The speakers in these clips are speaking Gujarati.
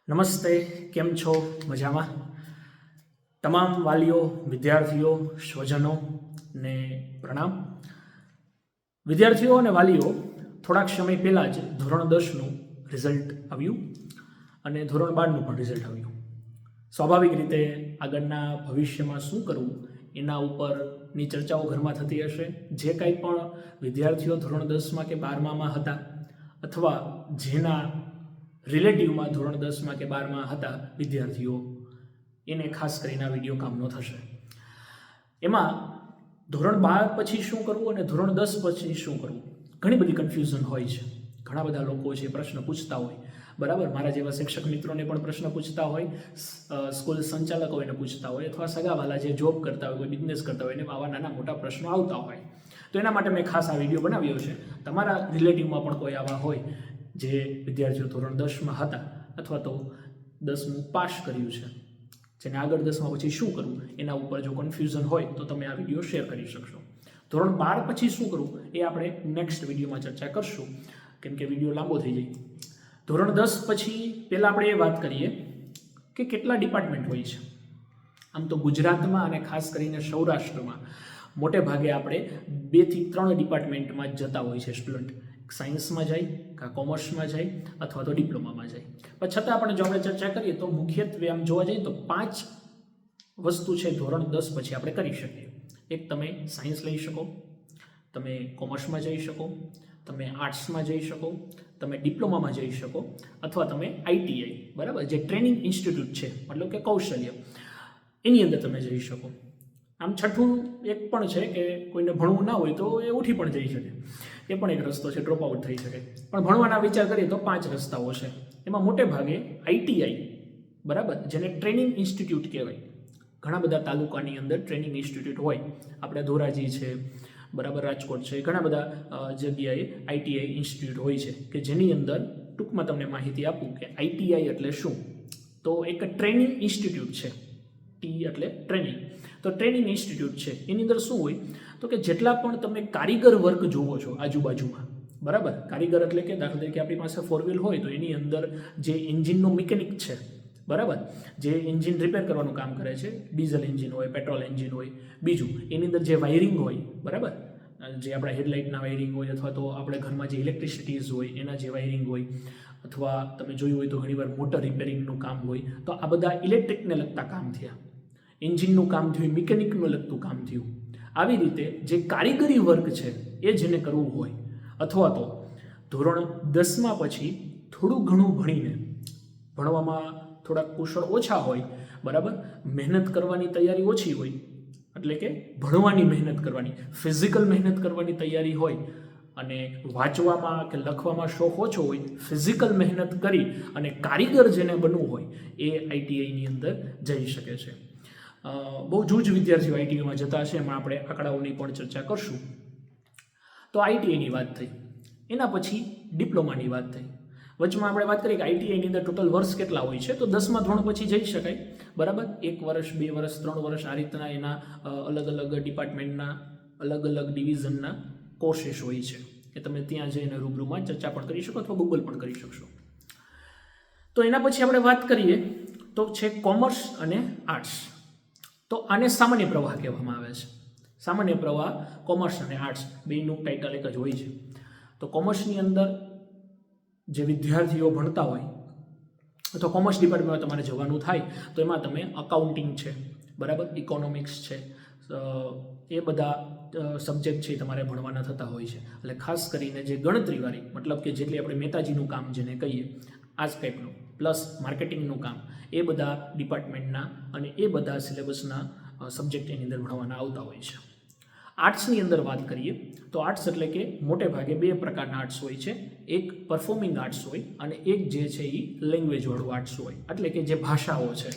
નમસ્તે, કેમ છો? મજામાં? તમામ વાલીઓ, વિદ્યાર્થીઓ, સ્વજનો ને પ્રણામ. વિદ્યાર્થીઓ અને વાલીઓ, થોડાક સમય પહેલાં જ ધોરણ 10નું રિઝલ્ટ આવ્યું અને ધોરણ 12નું પણ રિઝલ્ટ આવ્યું. સ્વાભાવિક રીતે આગળના ભવિષ્યમાં શું કરવું એના ઉપરની ચર્ચાઓ ઘરમાં થતી હશે. જે કાંઈ પણ વિદ્યાર્થીઓ ધોરણ 10માં કે 12માં હતા અથવા જેના રિલેટિવમાં ધોરણ 10માં કે 12માં હતા વિદ્યાર્થીઓ, એને ખાસ કરીને આ વિડીયો કામનો થશે. એમાં ધોરણ 12 પછી શું કરવું અને ધોરણ 10 પછી શું કરવું, ઘણી બધી કન્ફ્યુઝન હોય છે. ઘણા બધા લોકો છે પ્રશ્ન પૂછતા હોય, બરાબર. મારા જેવા શિક્ષક મિત્રોને પણ પ્રશ્ન પૂછતા હોય, સ્કૂલ સંચાલકોને પૂછતા હોય, અથવા સગાવાલા જે જોબ કરતા હોય, કોઈ બિઝનેસ કરતા હોય, એને આવા નાના મોટા પ્રશ્નો આવતા હોય. તો એના માટે મેં ખાસ આ વિડીયો બનાવ્યો છે. તમારા રિલેટિવમાં પણ કોઈ આવા હોય જે વિદ્યાર્થીઓ ધોરણ 10માં હતા અથવા તો 10મું પાસ કર્યું છે, જેને આગળ 10માં પછી શું કરવું એના ઉપર જો કન્ફ્યુઝન હોય તો તમે આ વિડીયો શેર કરી શકશો. ધોરણ 12 પછી શું કરવું એ આપણે નેક્સ્ટ વિડીયોમાં ચર્ચા કરશું, કેમ કે વિડીયો લાંબો થઈ જાય. ધોરણ 10 પછી પહેલાં આપણે એ વાત કરીએ કે કેટલા ડિપાર્ટમેન્ટ હોય છે. આમ તો ગુજરાતમાં અને ખાસ કરીને સૌરાષ્ટ્રમાં મોટે ભાગે આપણે 2 થી 3 ડિપાર્ટમેન્ટમાં જ જતા હોય છે સ્ટુડન્ટ. સાયન્સમાં જાય, કાં કોમર્સમાં જાય અથવા તો ડિપ્લોમામાં જાય. પણ છતાં પણ જો આપણે ચર્ચા કરીએ તો મુખ્યત્વે આમ જોવા જઈએ તો 5 વસ્તુ છે ધોરણ 10 પછી આપણે કરી શકીએ. એક, તમે સાયન્સ લઈ શકો, તમે કોમર્સમાં જઈ શકો, તમે આર્ટ્સમાં જઈ શકો, તમે ડિપ્લોમામાં જઈ શકો, અથવા તમે આઈટીઆઈ, બરાબર, જે ટ્રેનિંગ ઇન્સ્ટિટ્યૂટ છે, મતલબ કે કૌશલ્ય, એની અંદર તમે જઈ શકો. આમ છઠ્ઠું એક પણ છે કે કોઈને ભણવું ના હોય તો એ ઉઠી પણ જઈ શકે, એ પણ એક રસ્તો છે, ડ્રોપ આઉટ થઈ શકે. પણ ભણવાના વિચાર કરીએ તો 5 રસ્તાઓ છે. એમાં મોટે ભાગે આઈટીઆઈ, બરાબર, જેને ટ્રેનિંગ ઇન્સ્ટિટ્યૂટ કહેવાય. ઘણા બધા તાલુકાની અંદર ટ્રેનિંગ ઇન્સ્ટિટ્યૂટ હોય. આપણે ધોરાજી છે, બરાબર, રાજકોટ છે, ઘણા બધા જગ્યાએ આઈટીઆઈ ઇન્સ્ટિટ્યૂટ હોય છે કે જેની અંદર ટૂંકમાં તમને માહિતી આપું કે આઈટીઆઈ એટલે શું. તો એક ટ્રેનિંગ ઇન્સ્ટિટ્યૂટ છે. ટી એટલે ટ્રેનિંગ. તો ટ્રેનિંગ ઇન્સ્ટિટ્યૂટ છે એની અંદર શું હોય તો કે જેટલા પણ તમે કારીગર વર્ક જોવો છો આજુબાજુમાં, બરાબર, કારીગર એટલે કે દાખલા તરીકે આપણી પાસે 4 વ્હીલ હોય તો એની અંદર જે એન્જિનનો મિકેનિક છે, બરાબર, જે એન્જિન રિપેર કરવાનું કામ કરે છે, ડીઝલ એન્જિન હોય, પેટ્રોલ એન્જિન હોય. બીજું, એની અંદર જે વાયરિંગ હોય, બરાબર, જે આપણા હેડલાઇટના વાયરિંગ હોય અથવા તો આપણે ઘરમાં જે ઇલેક્ટ્રિસિટીઝ હોય એના જે વાયરિંગ હોય, અથવા તમે જોયું હોય તો ઘણીવાર મોટર રિપેરિંગનું કામ હોય. તો આ બધા ઇલેક્ટ્રિકને લગતા કામ થયા, એન્જિનનું કામ થયું, મિકેનિકનું લગતું કામ થયું. આવી રીતે જે કારીગરી વર્ક છે એ જેને કરવું હોય, અથવા તો ધોરણ 10માં પછી થોડું ઘણું ભણીને ભણવામાં થોડાક કુશળ ઓછા હોય, બરાબર, મહેનત કરવાની તૈયારી ઓછી હોય, એટલે કે ભણવાની મહેનત કરવાની, ફિઝિકલ મહેનત કરવાની તૈયારી હોય, અને વાંચવામાં કે લખવામાં શોખ ઓછો હોય, ફિઝિકલ મહેનત કરી અને કારીગર જેને બનવું હોય એ આઈટીઆઈની અંદર જઈ શકે છે. બહુ જૂજ વિદ્યાર્થીઓ આઈટીઆઈમાં જતા છે, એમાં આપણે આંકડાઓની પણ ચર્ચા કરશું. તો આઈટીઆઈની વાત થઈ. એના પછી ડિપ્લોમાની વાત થઈ. વચમાં આપણે વાત કરીએ કે આઈટીઆઈની અંદર ટોટલ વર્ષ કેટલા હોય છે. તો 10મા ધોરણ પછી જઈ શકાય, બરાબર. 1 વર્ષ, 2 વર્ષ, 3 વર્ષ, આ રીતના એના અલગ અલગ ડિપાર્ટમેન્ટના અલગ અલગ ડિવિઝનના કોર્सेस હોય છે કે તમે ત્યાં જઈને રૂબરૂમાં ચર્ચા પણ કરી શકો અથવા ગૂગલ પણ કરી શકશો. તો એના પછી આપણે વાત કરીએ તો છે કોમર્સ અને આર્ટ્સ. તો આને સામાન્ય પ્રવાહ કહેવામાં આવે છે. સામાન્ય પ્રવાહ કોમર્સ અને આર્ટ્સ બેયનું ટાઇટલ એક જ હોય છે. તો કોમર્સની અંદર જે વિદ્યાર્થીઓ ભણતા હોય અથવા કોમર્સ ડિપાર્ટમેન્ટમાં તમારે જવાનું થાય તો એમાં તમે અકાઉન્ટિંગ છે, બરાબર, ઇકોનોમિક્સ છે, એ બધા સબ્જેક્ટ છે તમારે ભણવાના થતા હોય છે. એટલે ખાસ કરીને જે ગણતરીવાળી, મતલબ કે જેટલી આપણે મહેતાજીનું કામ જેને કહીએ આ જ ટાઈપનું, પ્લસ માર્કેટિંગનું કામ, એ બધા ડિપાર્ટમેન્ટના અને એ બધા સિલેબસના સબ્જેક્ટ એની અંદર ભણવાના આવતા હોય છે. આર્ટ્સની અંદર વાત કરીએ તો આર્ટ્સ એટલે કે મોટે ભાગે 2 પ્રકારના આર્ટ્સ હોય છે. એક પરફોર્મિંગ આર્ટ્સ હોય અને એક જે છે એ લેંગ્વેજવાળું આર્ટ્સ હોય, એટલે કે જે ભાષાઓ છે,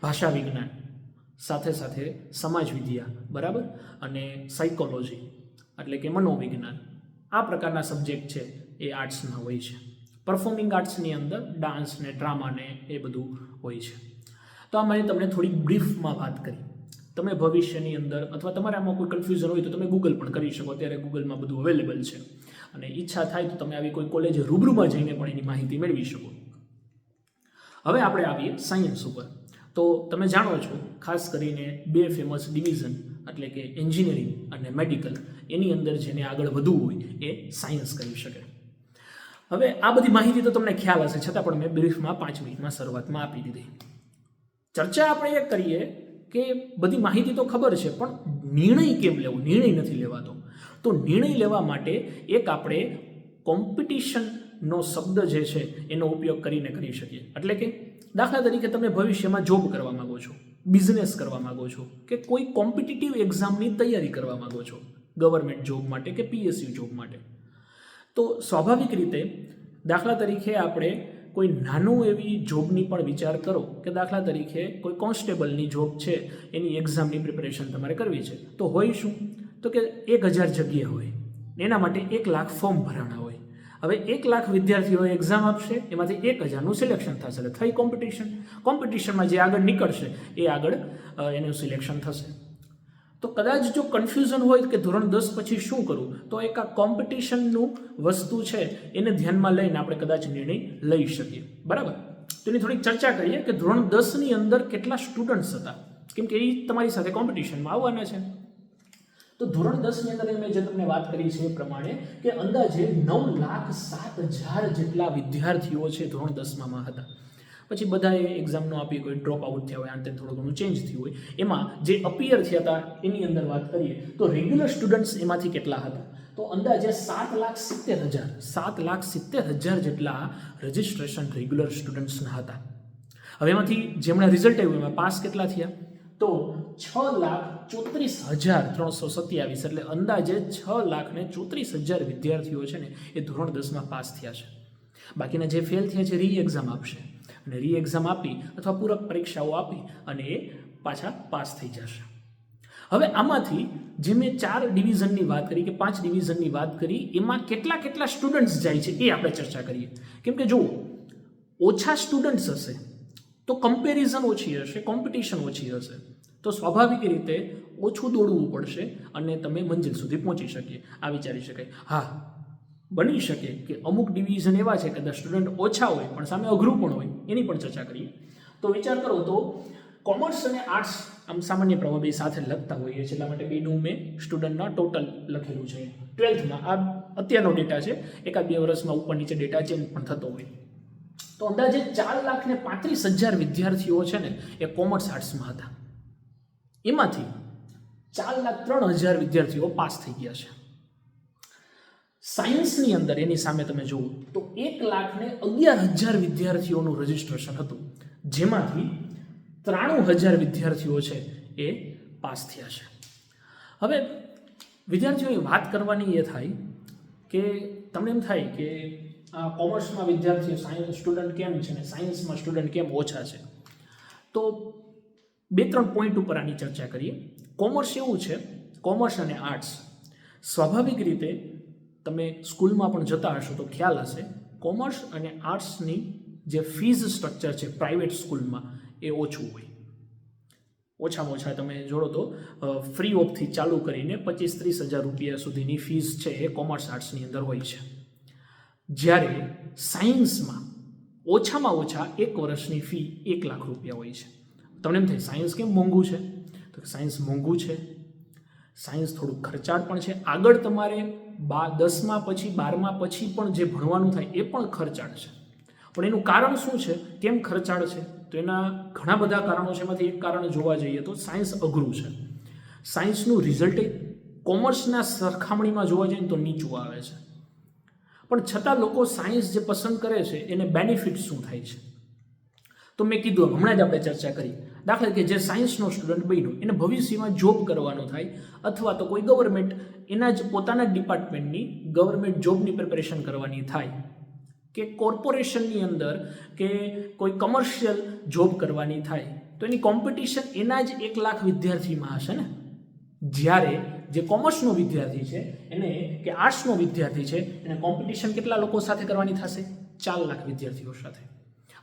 ભાષા વિજ્ઞાન સાથે સાથે સમાજ વિદ્યા, બરાબર, અને સાયકોલોજી એટલે કે મનોવિજ્ઞાન, આ પ્રકારના સબ્જેક્ટ છે એ આર્ટ્સના હોય છે. પરફોર્મિંગ આર્ટ્સની અંદર ડાન્સ ને ડ્રામા ને એ બધું હોય છે. તો આ મેં તમને થોડી બ્રીફમાં વાત કરી. તમે ભવિષ્યની અંદર અથવા તમારે આમાં કોઈ કન્ફ્યુઝન હોય તો તમે ગૂગલ પણ કરી શકો. અત્યારે ગૂગલમાં બધું અવેલેબલ છે અને ઈચ્છા થાય તો તમે આવી કોઈ કોલેજ રૂબરૂમાં જઈને પણ એની માહિતી મેળવી શકો. હવે આપણે આવીએ સાયન્સ ઉપર. તો તમે જાણો છો ખાસ કરીને બે ફેમસ ડિવિઝન એટલે કે એન્જિનિયરિંગ અને મેડિકલ, એની અંદર જેને આગળ વધવું હોય એ સાયન્સ કરી શકે. હવે આ બધી માહિતી તો તમને ખ્યાલ હશે, છતાં પણ મેં બ્રીફમાં 5 મિનિટમાં શરૂઆતમાં આપી દીધી. ચર્ચા આપણે એ કરીએ કે બધી માહિતી તો ખબર છે, પણ નિર્ણય કેમ લેવો? નિર્ણય નથી લેવાતો. તો નિર્ણય લેવા માટે એક આપણે કોમ્પિટિશનનો શબ્દ જે છે એનો ઉપયોગ કરીને કરી શકીએ. એટલે કે દાખલા તરીકે તમે ભવિષ્યમાં જોબ કરવા માગો છો, બિઝનેસ કરવા માગો છો, કે કોઈ કોમ્પિટિટિવ એક્ઝામની તૈયારી કરવા માગો છો, ગવર્મેન્ટ જોબ માટે કે PSU જોબ માટે. તો સ્વાભાવિક રીતે દાખલા તરીકે આપણે કોઈ નાનું એવી જોબની પણ વિચાર કરો કે દાખલા તરીકે કોઈ કોન્સ્ટેબલની જોબ છે, એની એક્ઝામની પ્રિપેરેશન તમારે કરવી છે. તો હોય શું? તો કે 1000 જગ્યા હોય, એના માટે 1 લાખ ફોર્મ ભરાણા હોય. હવે 1 લાખ વિદ્યાર્થીઓ એક્ઝામ આપશે, એમાંથી 1000નું સિલેક્શન થશે, એટલે થઈ કોમ્પિટિશન. કોમ્પિટિશનમાં જે આગળ નીકળશે એ આગળ એનું સિલેક્શન થશે. તો કદાચ જો કન્ફ્યુઝન હોય કે ધોરણ 10 પછી શું કરવું, તો એક આ કોમ્પિટિશનનું વસ્તુ છે એને ધ્યાનમાં લઈને આપણે કદાચ નિર્ણય લઈ શકીએ. બરાબર? તો એની થોડીક ચર્ચા કરીએ કે ધોરણ 10ની અંદર કેટલા સ્ટુડન્ટ્સ હતા, કેમ કે એ તમારી સાથે કોમ્પિટિશનમાં આવવાના છે. તો ધોરણ 10ની અંદર મેં જે તમને વાત કરી છે એ પ્રમાણે કે અંદાજે 9,07,000 જેટલા વિદ્યાર્થીઓ છે ધોરણ 10માં હતા. પછી બધાએ એક્ઝામનો આપી, કોઈ ડ્રોપ આઉટ થયા હોય, આંતે થોડું ઘણું ચેન્જ થયું હોય. એમાં જે અપિયર થયા હતા એની અંદર વાત કરીએ તો રેગ્યુલર સ્ટુડન્ટ્સ એમાંથી કેટલા હતા? તો અંદાજે 7,70,000 જેટલા રજિસ્ટ્રેશન રેગ્યુલર સ્ટુડન્ટ્સના હતા. હવે એમાંથી જેમણે રિઝલ્ટ આવ્યું એમાં પાસ કેટલા થયા? તો 6,34,327, એટલે અંદાજે 6,34,000 વિદ્યાર્થીઓ છે ને એ ધોરણ 10માં પાસ થયા છે. બાકીના જે ફેલ થયા છે રી એક્ઝામ આપશે, અને રી એક્ઝામ આપી અથવા પૂરક પરીક્ષાઓ આપી અને એ પાછા પાસ થઈ જશે. હવે આમાંથી જે મેં 4 ડિવિઝનની વાત કરી કે 5 ડિવિઝનની વાત કરી, એમાં કેટલા સ્ટુડન્ટ્સ જાય છે એ આપણે ચર્ચા કરીએ. કેમ કે જુઓ, ઓછા સ્ટુડન્ટ્સ હશે તો કમ્પેરિઝન ઓછી હશે, કોમ્પિટિશન ઓછી હશે, તો સ્વાભાવિક રીતે ઓછું દોડવું પડશે અને તમે મંજિલ સુધી પહોંચી શકીએ. આ વિચારી શકાય. હા, બની શકે કે અમુક ડિવિઝન એવા છે કે સ્ટુડન્ટ ઓછા હોય પણ સામે અઘરું પણ હોય, એની પણ ચર્ચા કરીએ. તો વિચાર કરો તો કોમર્સ અને આર્ટ્સ આમ સામાન્ય પ્રવાહ બે સાથે લખતા હોઈએ છીએ, એટલા માટે બેનું મેં સ્ટુડન્ટના ટોટલ લખેલું છે. 12થમાં આ અત્યારનો ડેટા છે, 1-2 વર્ષમાં ઉપર નીચે ડેટા ચેન્જ પણ થતો હોય. તો અંદાજે 4,35,000 વિદ્યાર્થીઓ છે ને એ કોમર્સ આર્ટ્સમાં હતા. એમાંથી 4,03,000 વિદ્યાર્થીઓ પાસ થઈ ગયા છે. સાયન્સની અંદર એની સામે તમે જુઓ તો 1,11,000 વિદ્યાર્થીઓનું રજિસ્ટ્રેશન હતું, જેમાંથી 93,000 વિદ્યાર્થીઓ છે એ પાસ થયા છે. હવે વિદ્યાર્થીઓની વાત કરવાની એ થાય કે તમને એમ થાય કે આ કોમર્સમાં વિદ્યાર્થીઓ સાયન્સ સ્ટુડન્ટ કેમ છે ને સાયન્સમાં સ્ટુડન્ટ કેમ ઓછા છે. તો 2-3 પોઈન્ટ ઉપર આની ચર્ચા કરીએ. કોમર્સ એવું છે, કોમર્સ અને આર્ટ્સ સ્વાભાવિક રીતે તમે સ્કૂલમાં પણ જતા હશો તો ખ્યાલ હશે, કોમર્સ અને આર્ટ્સની જે ફીઝ સ્ટ્રક્ચર છે પ્રાઇવેટ સ્કૂલમાં એ ઓછું હોય. ઓછામાં ઓછા તમે જોડો તો ફ્રી ઓફથી ચાલુ કરીને 25-30 હજાર રૂપિયા સુધીની ફીઝ છે એ કોમર્સ આર્ટ્સની અંદર હોય છે. જ્યારે સાયન્સમાં ઓછામાં ઓછા 1 વર્ષની ફી 1 લાખ રૂપિયા હોય છે. તમને એમ થાય સાયન્સ કેમ મોંઘું છે? તો સાયન્સ મોંઘું છે, સાયન્સ થોડું ખર્ચાળ પણ છે. આગળ તમારે 10મા પછી 12મા પછી પણ જે ભણવાનું થાય એ પણ ખર્ચાળ છે. પણ એનું કારણ શું છે, કેમ ખર્ચાળ છે? તો એના ઘણા બધા કારણો છે. એમાંથી એક કારણ જોવા જઈએ તો સાયન્સ અઘરું છે. સાયન્સનું રિઝલ્ટ કોમર્સના સરખામણીમાં જોવા જઈએ તો નીચું આવે છે. પણ છતાં લોકો સાયન્સ જે પસંદ કરે છે એને બેનિફિટ શું થાય છે? તો મેં કીધું હમણાં જ આપણે ચર્ચા કરી, દાખલા કે જે સાયન્સનો સ્ટુડન્ટ બન્યો એને ભવિષ્યમાં જોબ કરવાનો થાય અથવા તો કોઈ ગવર્મેન્ટ એના જ પોતાના ડિપાર્ટમેન્ટની ગવર્મેન્ટ જોબની પ્રિપેરેશન કરવાની થાય, કે કોર્પોરેશનની અંદર કે કોઈ કમર્શિયલ જોબ કરવાની થાય, તો એની કોમ્પિટિશન એના જ 1 લાખ વિદ્યાર્થીમાં હશે ને. જ્યારે જે કોમર્સનો વિદ્યાર્થી છે એને કે આર્ટ્સનો વિદ્યાર્થી છે એને કોમ્પિટિશન કેટલા લોકો સાથે કરવાની થશે? 4 લાખ વિદ્યાર્થીઓ સાથે.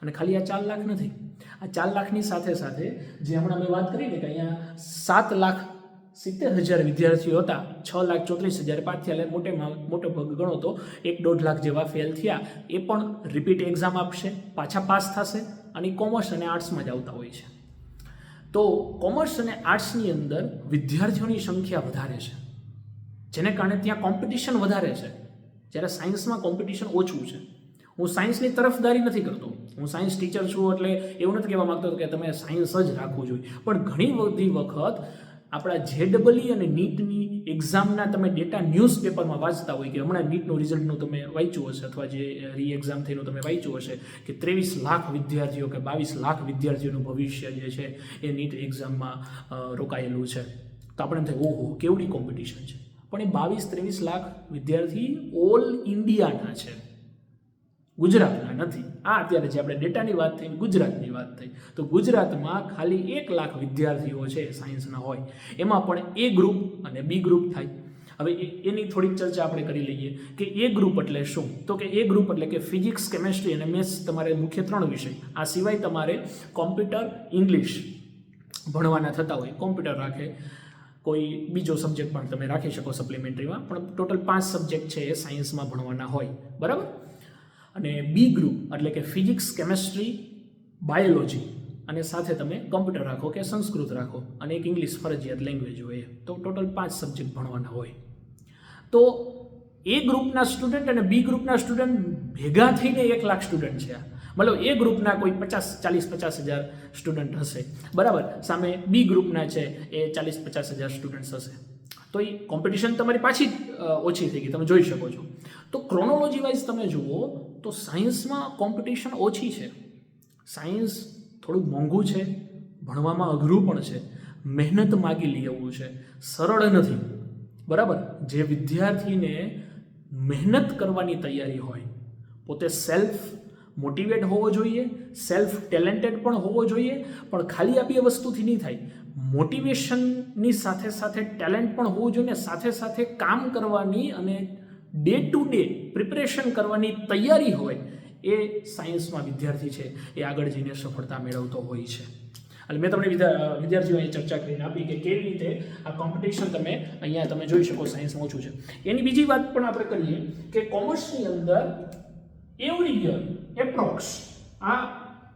અને ખાલી આ 4 લાખ નથી, આ 4 લાખની સાથે સાથે જે હમણાં મેં વાત કરી ને કે અહીંયા 70,000 વિદ્યાર્થીઓ હતા, 6,34,000 પાસ થયા, એટલે મોટો ભાગ ગણો તો 1-1.5 લાખ જેવા ફેલ થયા. એ પણ રિપીટ એક્ઝામ આપશે, પાછા પાસ થશે, અને કોમર્સ અને આર્ટ્સમાં જ આવતા હોય છે. તો કોમર્સ અને આર્ટ્સની અંદર વિદ્યાર્થીઓની સંખ્યા વધારે છે, જેને કારણે ત્યાં કોમ્પિટિશન વધારે છે, જ્યારે સાયન્સમાં કોમ્પિટિશન ઓછું છે. હું સાયન્સની તરફદારી નથી કરતો, હું સાયન્સ ટીચર છું એટલે એવું નથી કહેવા માગતો કે તમે સાયન્સ જ રાખવું જોઈએ, પણ ઘણી બધી વખત આપણા JEE અને નીટની એક્ઝામના તમે ડેટા ન્યૂઝપેપરમાં વાંચતા હોય કે હમણાં નીટનું રિઝલ્ટનું તમે વાંચ્યું હશે, અથવા જે એક્ઝામ થઈને તમે વાંચ્યું હશે કે 23 લાખ વિદ્યાર્થીઓ કે 22 લાખ વિદ્યાર્થીઓનું ભવિષ્ય જે છે એ નીટ એક્ઝામમાં રોકાયેલું છે. તો આપણે એમ થાય ઓહો કેવડી કોમ્પિટિશન છે, પણ એ 22-23 લાખ વિદ્યાર્થી ઓલ ઇન્ડિયાના છે, ગુજરાતના નથી. આ અત્યારે જે આપણે ડેટાની વાત થઈ, ગુજરાતની વાત થઈ, તો ગુજરાતમાં ખાલી 1 લાખ વિદ્યાર્થીઓ છે સાયન્સના હોય, એમાં પણ A ગ્રુપ અને B ગ્રુપ થાય. હવે એની થોડીક ચર્ચા આપણે કરી લઈએ કે A ગ્રુપ એટલે શું. તો કે A ગ્રુપ એટલે કે ફિઝિક્સ, કેમેસ્ટ્રી અને મેથ્સ તમારે મુખ્ય 3 વિષય. આ સિવાય તમારે કોમ્પ્યુટર, ઇંગ્લિશ ભણવાના થતા હોય, કોમ્પ્યુટર રાખે, કોઈ બીજો સબ્જેક્ટ પણ તમે રાખી શકો સપ્લિમેન્ટરીમાં, પણ ટોટલ 5 સબ્જેક્ટ છે એ સાયન્સમાં ભણવાના હોય, બરાબર. અને B ગ્રુપ એટલે કે ફિઝિક્સ, કેમેસ્ટ્રી, બાયોલોજી, અને સાથે તમે કોમ્પ્યુટર રાખો કે સંસ્કૃત રાખો, અને એક ઇંગ્લિશ ફરજિયાત લેંગ્વેજ હોય, તો ટોટલ 5 સબ્જેક્ટ ભણવાના હોય. તો A ગ્રુપના સ્ટુડન્ટ અને B ગ્રુપના સ્ટુડન્ટ ભેગા થઈને 1 લાખ સ્ટુડન્ટ છે. મતલબ A ગ્રુપના કોઈ 40-50 હજાર સ્ટુડન્ટ હશે, બરાબર, સામે B ગ્રુપના છે એ 40-50 હજાર સ્ટુડન્ટ્સ હશે. તો એ કોમ્પિટિશન તમારી પાછી ઓછી થઈ ગઈ, તમે જોઈ શકો છો. તો ક્રોનોલોજી વાઇઝ તમે જુઓ તો સાયન્સમાં કોમ્પિટિશન ઓછી છે. સાયન્સ થોડુંક મોંઘું છે, ભણવામાં અઘરું પણ છે, મહેનત માગી લે એવું છે, સરળ નથી, બરાબર. જે વિદ્યાર્થીને મહેનત કરવાની તૈયારી હોય, પોતે સેલ્ફ મોટિવેટ હોવો જોઈએ, સેલ્ફ ટેલેન્ટેડ પણ હોવો જોઈએ, પણ ખાલી આ 2 વસ્તુથી નહીં થાય. મોટિવેશનની સાથે સાથે ટેલેન્ટ પણ હોવું જોઈએ, સાથે સાથે કામ કરવાની અને ડે ટુ ડે પ્રિપરેશન કરવાની તૈયારી હોય, એ સાયન્સમાં વિદ્યાર્થી છે એ આગળ જઈને સફળતા મેળવતો હોય છે. એટલે મેં તમને વિદ્યાર્થીઓએ ચર્ચા કરીને આપી કે કેવી રીતે આ કોમ્પિટિશન તમે અહીંયા તમે જોઈ શકો સાયન્સમાં ઓછું છે. એની બીજી વાત પણ આપણે કરીએ કે કોમર્સની અંદર એવરી યર એપ્રોક્સ, આ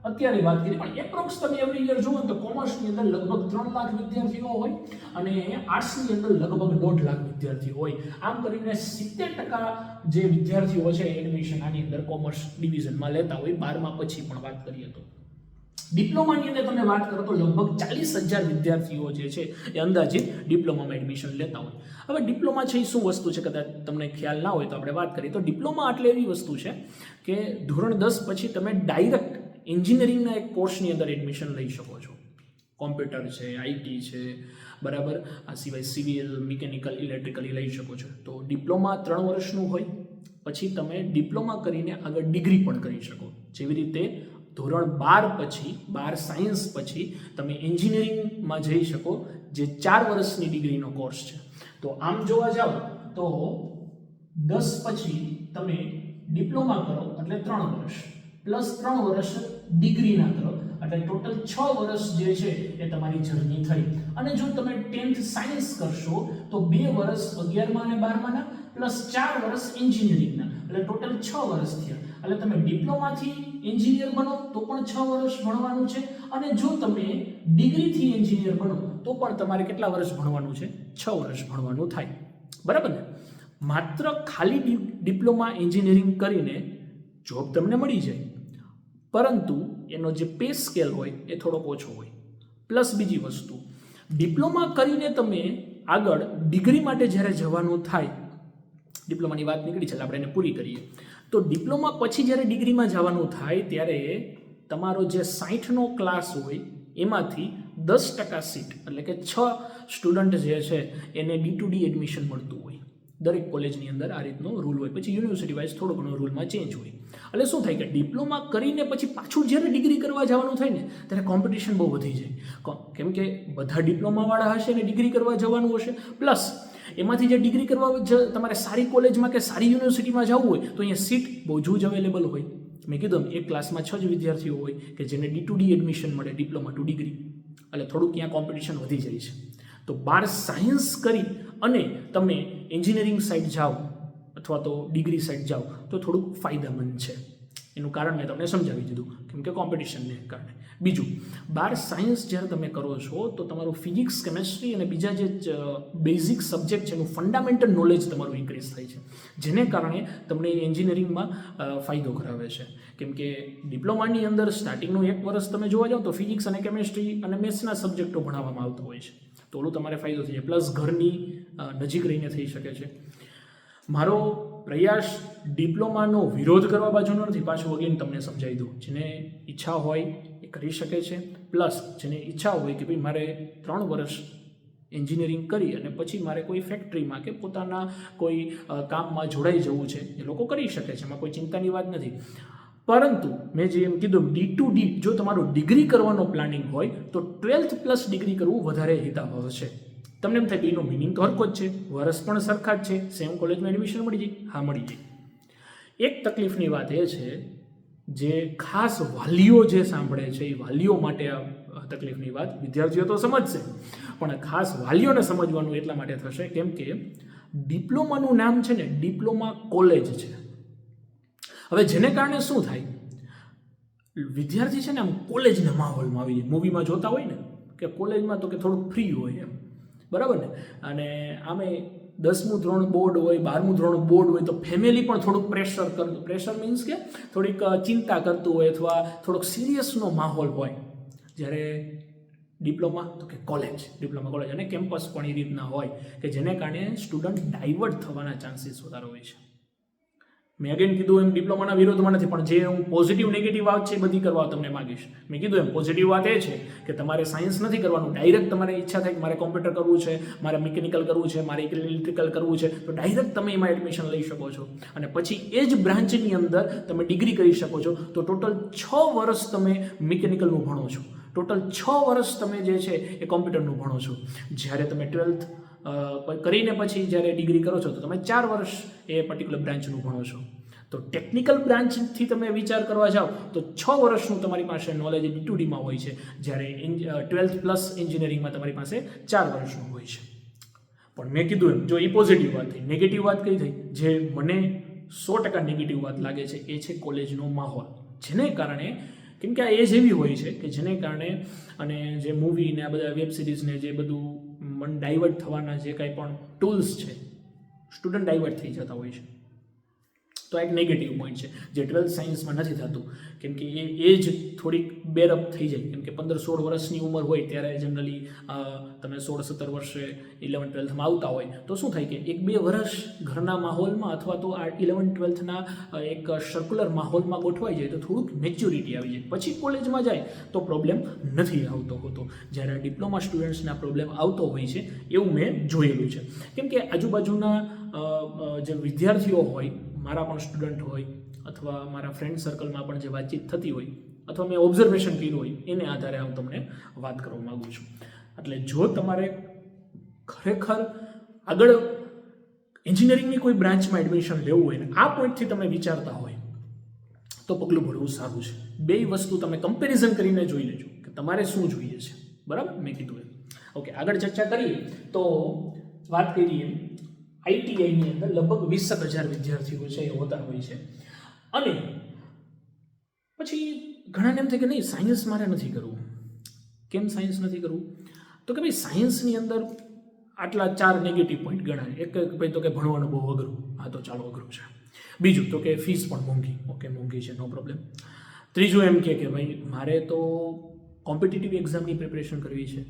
અત્યારે વાત કરી પણ એપ્રોક્સ તમે એવરી યર જુઓ તો કોમર્સની અંદર લગભગ 3 લાખ વિદ્યાર્થીઓ હોય અને આર્ટ્સની અંદર લગભગ 1.5 લાખ વિદ્યાર્થીઓ હોય. આમ કરીને 70% જે વિદ્યાર્થીઓ છે એડમિશન આની અંદર કોમર્સ ડિવિઝનમાં લેતા હોય. 12મા પછી પણ વાત કરીએ તો ડિપ્લોમાની અંદર તમે વાત કરો તો લગભગ 40,000 વિદ્યાર્થીઓ જે છે એ અંદાજિત ડિપ્લોમામાં એડમિશન લેતા હોય. હવે ડિપ્લોમા છે એ શું વસ્તુ છે, કદાચ તમને ખ્યાલ ના હોય તો આપણે વાત કરીએ તો ડિપ્લોમા એટલે એવી વસ્તુ છે કે ધોરણ 10 પછી તમે ડાયરેક્ટ એન્જિનિયરિંગના એક કોર્સની અંદર એડમિશન લઈ શકો છો. કોમ્પ્યુટર છે, IT છે, બરાબર, આ સિવાય સિવિલ, મિકેનિકલ, ઇલેક્ટ્રિકલ લઈ શકો છો. તો ડિપ્લોમા 3 વર્ષનું હોય, પછી તમે ડિપ્લોમા કરીને આગળ ડિગ્રી પણ કરી શકો. જેવી રીતે ધોરણ 12 પછી 12 સાયન્સ પછી તમે એન્જિનિયરિંગમાં જઈ શકો, જે 4 વર્ષની ડિગ્રીનો કોર્સ છે. તો આમ જોવા જાઓ તો 10 પછી તમે ડિપ્લોમા કરો એટલે 3 વર્ષ પ્લસ 3 વર્ષ ડિગ્રીના કરો એટલે ટોટલ 6 વર્ષ જે છે એ તમારી જર્ની થઈ. અને જો તમે 10th સાયન્સ કરશો તો 2 વર્ષ 11મા અને 12માના પ્લસ 4 વર્ષ એન્જિનિયરિંગના એટલે ટોટલ 6 વર્ષ થયા. એટલે તમે ડિપ્લોમાથી એન્જિનિયર બનો તો પણ 6 વર્ષ ભણવાનું છે, અને જો તમે ડિગ્રીથી એન્જિનિયર બનો તો પણ તમારે કેટલા વર્ષ ભણવાનું છે? 6 વર્ષ ભણવાનું થાય, બરાબર ને. માત્ર ખાલી ડિપ્લોમા એન્જિનિયરિંગ કરીને જોબ તમને મળી જાય, પરંતુ એનો જે પે સ્કેલ હોય એ થોડોક ઓછો હોય. પ્લસ બીજી વસ્તુ, ડિપ્લોમા કરીને તમે આગળ ડિગ્રી માટે જ્યારે જવાનું થાય, ડિપ્લોમાની વાત નીકળી છે આપણે એને પૂરી કરીએ. તો ડિપ્લોમા પછી જ્યારે ડિગ્રીમાં જવાનું થાય ત્યારે તમારો જે 60નો ક્લાસ હોય એમાંથી 10% સીટ એટલે કે 6 સ્ટુડન્ટ જે છે એને D2D એડમિશન મળતું હોય. દરેક કોલેજની અંદર આ રીતનો રૂલ હોય. પછી યુનિવર્સિટી વાઇઝ થોડો ઘણો રૂલમાં ચેન્જ હોય. એટલે શું થાય કે ડિપ્લોમા કરીને પછી પાછું જ્યારે ડિગ્રી કરવા જવાનું થાય ને ત્યારે કોમ્પિટિશન બહુ વધી જાય. કેમ કે બધા ડિપ્લોમાવાળા હશે ને ડિગ્રી કરવા જવાનું હશે, પ્લસ એમાંથી જે ડિગ્રી કરવા તમારે સારી કોલેજમાં કે સારી યુનિવર્સિટીમાં જવું હોય તો અહીંયા સીટ બહુ જ અવેલેબલ હોય. મેં કીધું એક ક્લાસમાં 6 જ વિદ્યાર્થીઓ હોય કે જેને D2D એડમિશન મળે, ડિપ્લોમા ટુ ડિગ્રી, એટલે થોડુંક ત્યાં કોમ્પિટિશન વધી જાય છે. તો 12 સાયન્સ કરી અને તમે એન્જિનિયરિંગ સાઈડ જાઓ અથવા તો ડિગ્રી સાઈડ જાઓ તો થોડુંક ફાયદામંદ છે. એનું કારણ મેં તમને સમજાવી દીધું, કેમ કે કોમ્પિટિશનને કારણે. બીજું, 12 સાયન્સ જ્યારે તમે કરો છો તો તમારું ફિઝિક્સ, કેમેસ્ટ્રી અને બીજા જે બેઝિક સબ્જેક્ટ છે એનું ફંડામેન્ટલ નોલેજ તમારું ઇન્ક્રીઝ થાય છે, જેને કારણે તમને એન્જિનિયરિંગમાં ફાયદો કરાવે છે. કેમ કે ડિપ્લોમાની અંદર સ્ટાર્ટિંગનું 1 વર્ષ તમે જોવા જાઓ તો ફિઝિક્સ અને કેમેસ્ટ્રી અને મેથ્સના સબ્જેક્ટો ભણાવવામાં આવતા હોય છે, તો ઓલું તમારે ફાયદો થઈ જાય. પ્લસ ઘરની નજીક રહીને થઈ શકે છે. મારો પ્રયાસ ડિપ્લોમાનો વિરોધ કરવા બાજુનો નથી, પાછું અગેન તમને સમજાવી દઉં. જેને ઈચ્છા હોય એ કરી શકે છે. પ્લસ જેને ઈચ્છા હોય કે ભાઈ મારે 3 વર્ષ એન્જિનિયરિંગ કરી અને પછી મારે કોઈ ફેક્ટરીમાં કે પોતાના કોઈ કામમાં જોડાઈ જવું છે, એ લોકો કરી શકે છે, એમાં કોઈ ચિંતાની વાત નથી. પરંતુ મેં જે એમ કીધું, D2D જો તમારું ડિગ્રી કરવાનો પ્લાનિંગ હોય તો 12th પ્લસ ડિગ્રી કરવું વધારે હિતાવહ છે. તમને એમ થાય કે એનો મિનિંગ તો હરકો જ છે, વર્ષ પણ સરખા જ છે, સેમ કોલેજમાં એડમિશન મળી જાય. હા, મળી જાય. એક તકલીફની વાત એ છે, જે ખાસ વાલીઓ જે સાંભળે છે એ વાલીઓ માટે આ તકલીફની વાત, વિદ્યાર્થીઓ તો સમજશે, પણ ખાસ વાલીઓને સમજવાનું એટલા માટે થશે કેમ કે ડિપ્લોમાનું નામ છે ને ડિપ્લોમા કોલેજ છે. હવે જેને કારણે શું થાય, વિદ્યાર્થી છે ને આમ કોલેજના માહોલમાં આવી જાય. મૂવીમાં જોતા હોય ને કે કોલેજમાં તો કે થોડુંક ફ્રી હોય એમ, બરાબર ને, અને આમે 10મું ધોરણ બોર્ડ હોય, 12મું ધોરણ બોર્ડ હોય તો ફેમિલી પણ થોડુંક પ્રેશર મીન્સ કે થોડીક ચિંતા કરતું હોય અથવા થોડોક સિરિયસનો માહોલ હોય. જ્યારે ડિપ્લોમા તો કે ડિપ્લોમા કોલેજ અને કેમ્પસ પણ એ રીતના હોય કે જેને કારણે સ્ટુડન્ટ ડાયવર્ટ થવાના ચાન્સીસ વધારે હોય છે. મેં અગેન કીધું એમ ડિપ્લોમાના વિરોધમાં નથી, પણ જે હું પોઝિટિવ નેગેટિવ વાત છે એ બધી કરવા તમને માગીશ. મેં કીધું એમ પોઝિટિવ વાત એ છે કે તમારે સાયન્સ નથી કરવાનું, ડાયરેક્ટ તમારે ઈચ્છા થાય કે મારે કોમ્પ્યુટર કરવું છે, મારે મિકેનિકલ કરવું છે, મારે ઇલેક્ટ્રિકલ કરવું છે, તો ડાયરેક્ટ તમે એમાં એડમિશન લઈ શકો છો અને પછી એ જ બ્રાન્ચની અંદર તમે ડિગ્રી કરી શકો છો. તો ટોટલ 6 વર્ષ તમે મિકેનિકલનું ભણો છો, ટોટલ 6 વર્ષ તમે જે છે એ કોમ્પ્યુટરનું ભણો છો. જ્યારે તમે 12th કરીને પછી જ્યારે ડિગ્રી કરો છો તો તમે 4 વર્ષ એ પર્ટિક્યુલર બ્રાન્ચનું ભણો છો. તો ટેકનિકલ બ્રાન્ચથી તમે વિચાર કરવા જાઓ તો 6 વર્ષનું તમારી પાસે નોલેજ D2Dમાં હોય છે, જ્યારે 12th પ્લસ એન્જિનિયરિંગમાં તમારી પાસે 4 વર્ષનું હોય છે. પણ મેં કીધું એમ, જો એ પોઝિટિવ વાત થઈ. નેગેટિવ વાત કઈ થઈ, જે મને 100% નેગેટિવ વાત લાગે છે એ છે કોલેજનો માહોલ. જેને કારણે, કેમ કે આ એજ એવી હોય છે કે જેને કારણે અને જે મૂવી ને આ બધા વેબ સિરીઝને જે બધું મન ડાયવર્ટ થવાના જે કાંઈ પણ ટૂલ્સ છે, સ્ટુડન્ટ ડાયવર્ટ થઈ જતા હોય છે. તો એક નેગેટિવ પોઈન્ટ છે જે 12th સાયન્સમાં નથી થતું, કેમ કે એ એજ થોડીક બેરઅપ થઈ જાય. કેમ કે 15-16 વર્ષની ઉંમર હોય ત્યારે જનરલી તમે 16-17 વર્ષે 11-12થમાં આવતા હોય તો શું થાય કે 1-2 વર્ષ ઘરના માહોલમાં અથવા તો આ 11-12થના એક સર્ક્યુલર માહોલમાં ગોઠવાઈ જાય તો થોડુંક મેચ્યોરિટી આવી જાય. પછી કોલેજમાં જાય તો પ્રોબ્લેમ નથી આવતો હોતો, જ્યારે ડિપ્લોમા સ્ટુડન્ટ્સના પ્રોબ્લેમ આવતો હોય છે એવું મેં જોયેલું છે. કેમ કે આજુબાજુના જે વિદ્યાર્થીઓ હોય, મારા પણ સ્ટુડન્ટ હોય અથવા મારા ફ્રેન્ડ સર્કલમાં પણ જે વાતચીત થતી હોય અથવા મેં ઓબ્ઝર્વેશન કર્યું હોય એને આધારે હું તમને વાત કરવા માગું છું. એટલે જો તમારે ખરેખર આગળ એન્જિનિયરિંગની કોઈ બ્રાન્ચમાં એડમિશન લેવું હોય ને આ પોઈન્ટથી તમે વિચારતા હોય તો પગલું ભરવું સારું છે. 2 વસ્તુ તમે કમ્પેરિઝન કરીને જોઈ લેજો કે તમારે શું જોઈએ છે. બરાબર, મેં કીધું એમ. ઓકે, આગળ ચર્ચા કરીએ તો વાત કરીએ ITIની અંદર લગભગ 20,000 વિદ્યાર્થીઓ છે એ હોતા હોય છે. અને પછી ઘણાને એમ થાય કે નહીં સાયન્સ મારે નથી કરવું. કેમ સાયન્સ નથી કરવું? તો કે ભાઈ સાયન્સની અંદર આટલા 4 નેગેટિવ પોઈન્ટ ગણાય. એક ભાઈ તો કે ભણવાનું બહુ અઘરું, હા તો ચાલો અઘરું છે. બીજું તો કે ફીસ પણ મોંઘી, ઓકે મોંઘી છે, નો પ્રોબ્લેમ. ત્રીજું એમ કે ભાઈ મારે તો કોમ્પિટિટિવ એક્ઝામની પ્રિપરેશન કરવી છે,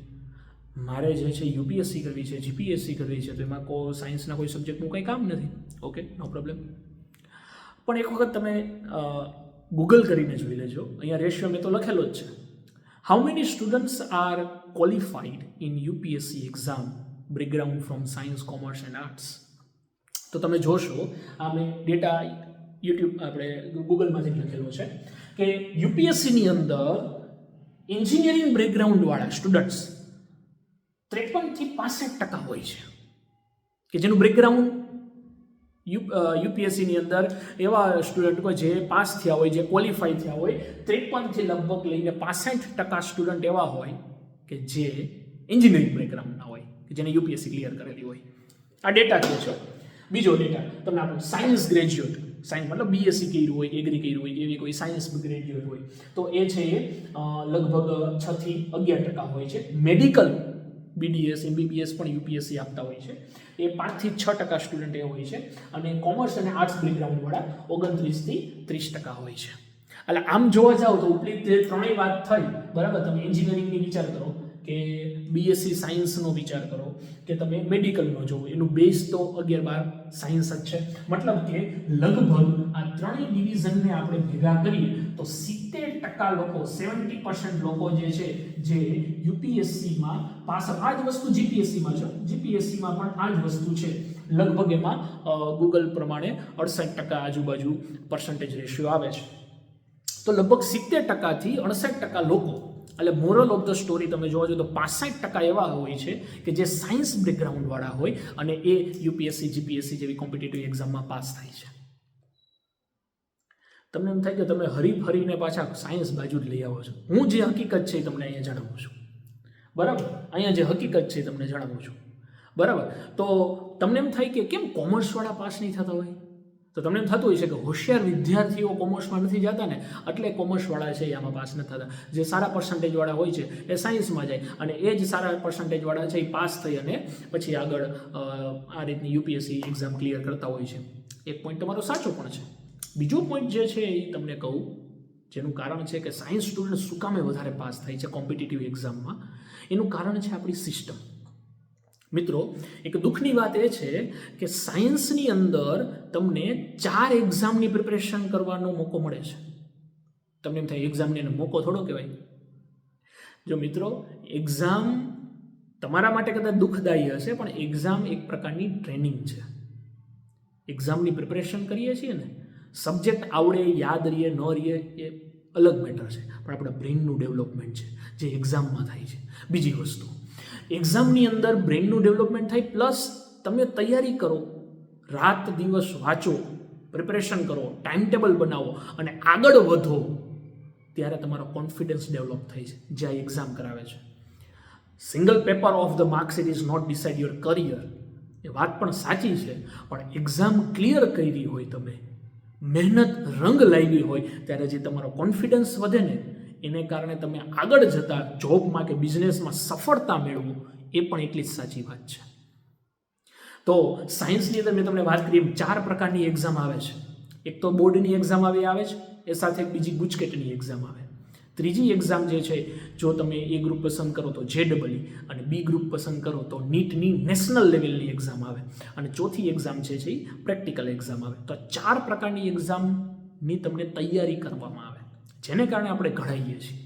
મારે જે છે UPSC કરવી છે, GPSC કરવી છે, તો એમાં સાયન્સના કોઈ સબ્જેક્ટનું કંઈ કામ નથી. ઓકે, નો પ્રોબ્લેમ. પણ એક વખત તમે ગૂગલ કરીને જોઈ લેજો, અહીંયા રેશિયો મેં તો લખેલો જ છે. How many students are qualified in UPSC exam background from science, commerce and arts. તો તમે જોશો આ મેં ડેટા યુટ્યુબ આપણે ગૂગલમાંથી લખેલો છે કે UPSCની અંદર એન્જિનિયરિંગ બેકગ્રાઉન્ડવાળા સ્ટુડન્ટ્સ 53% થી 65% હોય છે કે જેનું બેકગ્રાઉન્ડ UPSCની અંદર એવા સ્ટુડન્ટ હોય જે પાસ થયા હોય, જે ક્વોલિફાઈ થયા હોય, 53% થી લગભગ લઈને 65% સ્ટુડન્ટ એવા હોય કે જે એન્જિનિયરિંગ બેકગ્રાઉન્ડના હોય. કે જેને યુપીએસસી ક્લિયર કરેલી હોય. આ ડેટા કહે છે. બીજો ડેટા તમને આપો સાયન્સ ગ્રેજ્યુએટ, સાયન્સ મતલબ બીએસસી કર્યું હોય, એગ્રી કર્યું હોય, એવી કોઈ સાયન્સ ગ્રેજ્યુએટ હોય તો એ છે એ લગભગ 6 થી 11% હોય છે. મેડિકલ બીડીએસ એમબીબીએસ પણ યુપીએસસી આપતા હોય છે, એ 5 થી 6% સ્ટુડન્ટ એ હોય છે. અને કોમર્સ અને આર્ટ્સ બેકગ્રાઉન્ડવાળા 29 થી 30% હોય છે. એટલે આમ જોવા જાવ તો ઉપલી જે ત્રણેય વાત થઈ બરાબર. તમે એન્જિનિયરિંગની વિચાર કરો કે બીએસસી સાયન્સનો વિચાર કરો કે તમે મેડિકલનો જોવો, એનું બેઝ તો 11-12 સાયન્સ જ છે. મતલબ કે લગભગ આ ત્રણેય ડિવિઝનને આપણે ભેગા કરીએ તો 70% લોકો, 70% લોકો જે છે જે યુપીએસસીમાં પાસ. આ જ વસ્તુ જીપીએસસીમાં છે, જીપીએસસીમાં પણ આ જ વસ્તુ છે. લગભગ એમાં ગૂગલ પ્રમાણે 68% આજુબાજુ પર્સન્ટેજ રેશિયો આવે છે. તો લગભગ 70% થી 68% લોકો, એટલે મોરલ ઓફ ધ સ્ટોરી તમે જોવા જો તો 65% એવા હોય છે કે જે સાયન્સ બેકગ્રાઉન્ડ વાળા હોય અને એ યુપીએસસી જીપીએસસી જેવી કોમ્પિટિટિવ એક્ઝામમાં પાસ થાય છે. તમને એમ થાય કે તમે હરીફરીને પાછા સાયન્સ બાજુ જ લઈ આવો છો. હું જે હકીકત છે તમને અહીંયા જણાવું છું બરાબર. અહીંયા જે હકીકત છે તમને જણાવું છું બરાબર. તો તમને એમ થાય કે કેમ કોમર્સવાળા પાસ નહીં થતા હોય? તો તમને એમ થતું હોય છે કે હોશિયાર વિદ્યાર્થીઓ કોમર્સમાં નથી જતા ને, એટલે કોમર્સવાળા છે આમાં પાસ નથી થતા. જે સારા પર્સન્ટેજવાળા હોય છે એ સાયન્સમાં જાય અને એ જ સારા પર્સન્ટેજવાળા છે એ પાસ થઈ અને પછી આગળ આ રીતની યુપીએસસી એક્ઝામ ક્લિયર કરતા હોય છે. એક પોઈન્ટ તમારો સાચો પણ છે. બીજો પોઈન્ટ જે છે એ તમને કહું, જેનું કારણ છે કે સાયન્સ સ્ટુડન્ટ શું કામે વધારે પાસ થાય છે કોમ્પિટિટિવ એક્ઝામમાં, એનું કારણ છે આપણી સિસ્ટમ. મિત્રો, એક દુઃખની વાત એ છે કે સાયન્સની અંદર તમને 4 એક્ઝામની પ્રિપરેશન કરવાનો મોકો મળે છે. તમને એમ થાય એક્ઝામને મોકો થોડો કહેવાય. જો મિત્રો, એક્ઝામ તમારા માટે કદાચ દુઃખદાયી હશે, પણ એક્ઝામ એક પ્રકારની ટ્રેનિંગ છે. એક્ઝામની પ્રિપરેશન કરીએ છીએ ને, સબ્જેક્ટ આવડે, યાદ રહીએ ન રહીએ એ અલગ મેટર છે, પણ આપણા બ્રેઇનનું ડેવલપમેન્ટ છે જે એક્ઝામમાં થાય છે. બીજી વસ્તુ, એક્ઝામની અંદર બ્રેઇનનું ડેવલપમેન્ટ થાય, પ્લસ તમે તૈયારી કરો, રાત દિવસ વાંચો, પ્રિપરેશન કરો, ટાઈમ ટેબલ બનાવો અને આગળ વધો, ત્યારે તમારો કોન્ફિડન્સ ડેવલપ થાય છે જે આ એક્ઝામ કરાવે છે. Single paper of the marks it is not decide your career. એ વાત પણ સાચી છે, પણ એક્ઝામ ક્લિયર કરી હોય, તમે મહેનત રંગ લાવી હોય, ત્યારે જે તમારો કોન્ફિડન્સ વધે ને, એને કારણે તમે આગળ જતા જોબમાં કે બિઝનેસમાં સફળતા મેળવો, એ પણ એટલી જ સાચી વાત છે. તો સાયન્સની અંદર મેં તમને વાત કરી એમ 4 પ્રકારની એક્ઝામ આવે છે. એક તો બોર્ડની એક્ઝામ આવે છે, એ સાથે બીજી ગુજકેટની એક્ઝામ આવે. ત્રીજી એક્ઝામ જે છે, જો તમે એ ગ્રુપ પસંદ કરો તો JEE અને બી ગ્રુપ પસંદ કરો તો નીટની નેશનલ લેવલની એક્ઝામ આવે. અને ચોથી એક્ઝામ છે એ પ્રેક્ટિકલ એક્ઝામ આવે. તો 4 પ્રકારની એક્ઝામની તમને તૈયારી કરવામાં આવે, જેને કારણે આપણે ઘડાઈએ છીએ.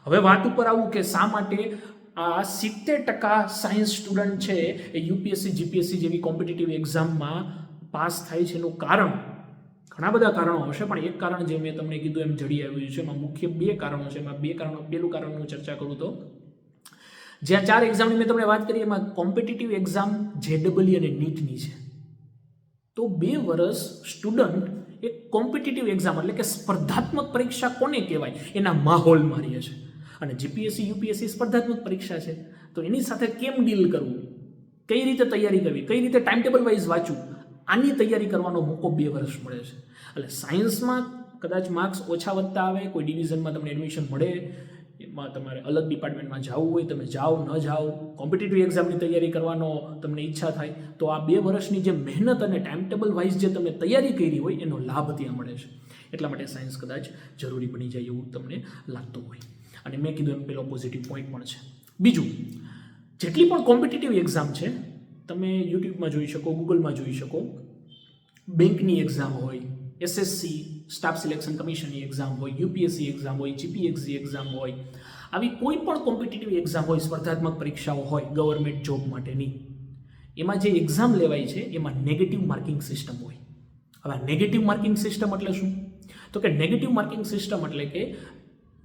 હવે વાત ઉપર આવું કે શા માટે આ 70% સાયન્સ સ્ટુડન્ટ છે એ યુપીએસસી જીપીએસસી જેવી કોમ્પિટિટિવ એક્ઝામમાં પાસ થાય છે. એનું કારણ ઘણા બધા કારણો હશે, પણ એક કારણ જે મેં તમને કીધું એમ જડી આવ્યું છે. એમાં મુખ્ય 2 કારણો છે. એમાં 2 કારણો, પહેલું કારણ હું ચર્ચા કરું તો જ્યાં 4 એક્ઝામની મેં તમને વાત કરી, એમાં કોમ્પિટિટિવ એક્ઝામ JEE અને નીટની છે. તો 2 વર્ષ સ્ટુડન્ટ એક કોમ્પિટિટિવ એક્ઝામ એટલે કે સ્પર્ધાત્મક પરીક્ષા કોને કહેવાય એના માહોલમાં રહે છે. અને જીપીએસસી યુપીએસસી સ્પર્ધાત્મક પરીક્ષા છે, તો એની સાથે કેમ ડીલ કરવું, કઈ રીતે તૈયારી કરવી, કઈ રીતે ટાઈમ ટેબલ વાઇઝ વાંચવું, આની તૈયારી કરવાનો મોકો 2 વર્ષ મળે છે. એટલે સાયન્સમાં કદાચ માર્ક્સ ઓછા વધતા આવે, કોઈ ડિવિઝનમાં તમને એડમિશન મળે, એમાં તમારે અલગ ડિપાર્ટમેન્ટમાં જવું હોય, તમે જાઓ ન જાઓ, કોમ્પિટિટિવ એક્ઝામની તૈયારી કરવાનો તમને ઈચ્છા થાય, તો આ 2 વર્ષની જે મહેનત અને ટાઈમ ટેબલ વાઇઝ જે તમે તૈયારી કરી હોય એનો લાભ ત્યાં મળે છે. એટલા માટે સાયન્સ કદાચ જરૂરી બની જાય એવું તમને લાગતું હોય. અને મેં કીધું એમ પેલો પોઝિટિવ પોઈન્ટ પણ છે. બીજું, જેટલી પણ કોમ્પિટિટિવ એક્ઝામ છે, તમે યુટ્યુબમાં જોઈ શકો, ગૂગલમાં જોઈ શકો, બેંકની એક્ઝામ હોય, એસએસસી સ્ટાફ સિલેક્શન કમિશનની એક્ઝામ હોય, યુપીએસસી એક્ઝામ હોય, જીપીએસસી એક્ઝામ હોય, આવી કોઈ પણ કોમ્પિટિટિવ એક્ઝામ હોય, સ્પર્ધાત્મક પરીક્ષાઓ હોય ગવર્મેન્ટ જોબ માટેની, એમાં જે એક્ઝામ લેવાય છે એમાં નેગેટિવ માર્કિંગ સિસ્ટમ હોય. હવે નેગેટિવ માર્કિંગ સિસ્ટમ એટલે શું? તો કે નેગેટિવ માર્કિંગ સિસ્ટમ એટલે કે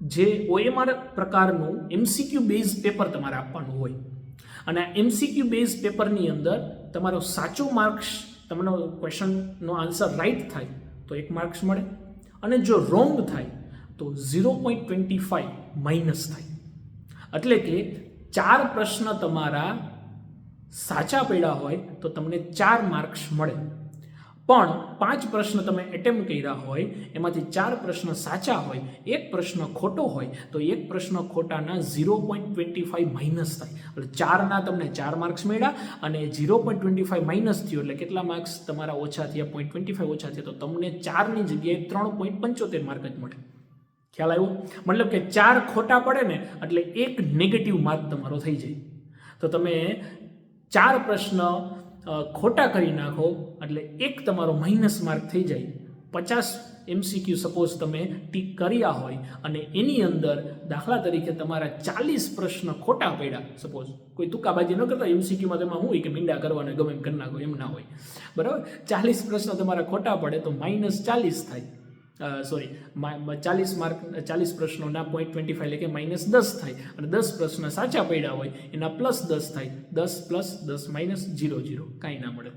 જે OMR પ્રકારનું MCQ બેઝ પેપર તમારે આપવાનું હોય, અને MCQ બેઝ પેપરની અંદર તમારો સાચો માર્ક્સ, તમારો ક્વેશ્ચનનો આન્સર રાઈટ થાય તો 1 માર્ક્સ મળે, અને જો રોંગ થાય તો 0.25 માઇનસ થાય. એટલે કે 4 પ્રશ્ન તમારા સાચા પડ્યા હોય તો તમને 4 માર્ક્સ મળે, પણ 5 પ્રશ્ન તમે એટેમ્પ્ટ કર્યા હોય એમાંથી 4 પ્રશ્ન સાચા હોય, એક પ્રશ્ન ખોટો હોય તો એક પ્રશ્ન ખોટાના 0.25 માઇનસ થાય. એટલે 4ના તમને 4 માર્ક્સ મળ્યા અને 0.25 માઇનસ થયો એટલે કેટલા માર્ક્સ તમારા ઓછા થયા, 0.25 ઓછા થયા, તો તમને 4ની જગ્યાએ 3.75 માર્ક જ મળે. ખ્યાલ આવ્યો? મતલબ કે 4 ખોટા પડે ને એટલે એક નેગેટિવ માર્ક તમારો થઈ જાય. તો તમે 4 પ્રશ્ન ખોટા કરી નાખો એટલે એક તમારો માઇનસ માર્ક થઈ જાય. 50 MCQ સપોઝ તમે ટીક કર્યા હોય અને એની અંદર દાખલા તરીકે તમારા 40 પ્રશ્ન ખોટા પડ્યા, સપોઝ કોઈ તુક્કાબાજી ન કરતા, MCQમાં તેમાં શું હોય કે મીંડા કરવાના ગમે એમ કરી નાખો, એમ ના હોય, બરાબર. 40 પ્રશ્ન તમારા ખોટા પડે તો -40 થાય, સોરી 40 માર્ક, 40 પ્રશ્નોના 0.25 એટલે કે -10 થાય, અને 10 પ્રશ્ન સાચા પડ્યા હોય એના +10 થાય, 10 + 10 - 0 0, કાંઈ ના મળે.